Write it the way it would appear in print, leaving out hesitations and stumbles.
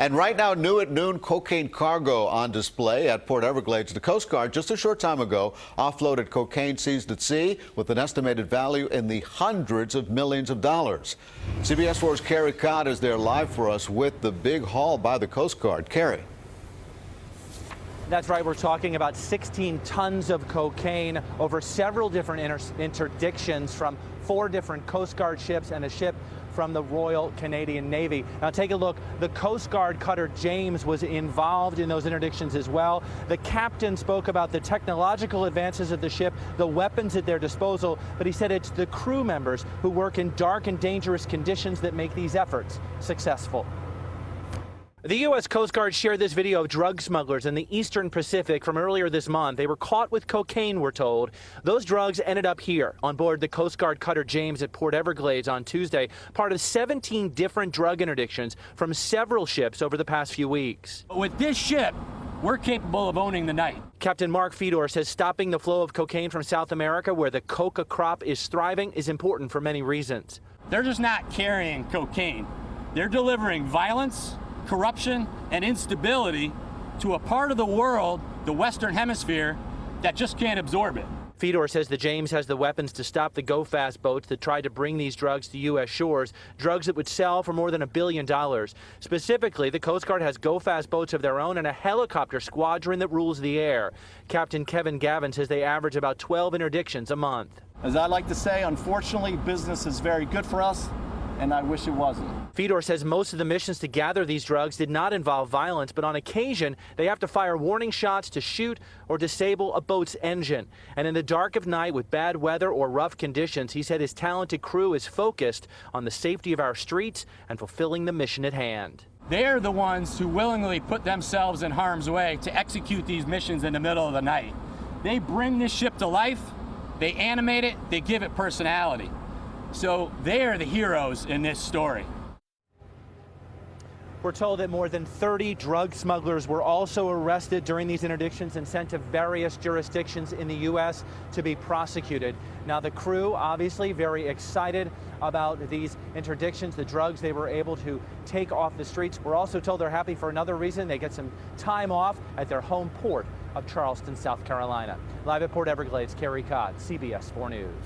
And right now, new at noon, cocaine cargo on display at Port Everglades. The Coast Guard just a short time ago offloaded cocaine seized at sea with an estimated value in the hundreds of millions of dollars. CBS 4's Carey is there live for us with the big haul by the Coast Guard. Carey. That's right. We're talking about 16 tons of cocaine over several different interdictions from 4 different Coast Guard ships and a ship from the Royal Canadian Navy. Now take a look. The Coast Guard cutter James was involved in those interdictions as well. The captain spoke about the technological advances of the ship, the weapons at their disposal, but he said it's the crew members who work in dark and dangerous conditions that make these efforts successful. The U.S. Coast Guard shared this video of drug smugglers in the Eastern Pacific from earlier this month. They were caught with cocaine, we're told. Those drugs ended up here on board the Coast Guard cutter James at Port Everglades on Tuesday, part of 17 different drug interdictions from several ships over the past few weeks. With this ship, we're capable of owning the night. Captain Mark Fedor says stopping the flow of cocaine from South America, where the coca crop is thriving, is important for many reasons. They're just not carrying cocaine. They're delivering violence, corruption, and instability to a part of the world, the Western Hemisphere, that just can't absorb it. Fedor says the James has the weapons to stop the go-fast boats that tried to bring these drugs to U.S. shores, drugs that would sell for more than $1 billion. Specifically, the Coast Guard has go-fast boats of their own and a helicopter squadron that rules the air. Captain Kevin Gavin says they average about 12 interdictions a month. As I like to say, unfortunately, business is very good for us, and I wish it wasn't. Fedor says most of the missions to gather these drugs did not involve violence, but on occasion they have to fire warning shots to shoot or disable a boat's engine. And in the dark of night with bad weather or rough conditions, he said his talented crew is focused on the safety of our streets and fulfilling the mission at hand. They're the ones who willingly put themselves in harm's way to execute these missions in the middle of the night. They bring this ship to life, they animate it, they give it personality. So they are the heroes in this story. We're told that more than 30 drug smugglers were also arrested during these interdictions and sent to various jurisdictions in the U.S. to be prosecuted. Now, the crew obviously very excited about these interdictions, the drugs they were able to take off the streets. We're also told they're happy for another reason. They get some time off at their home port of Charleston, South Carolina. Live at Port Everglades, Carey, CBS 4 News.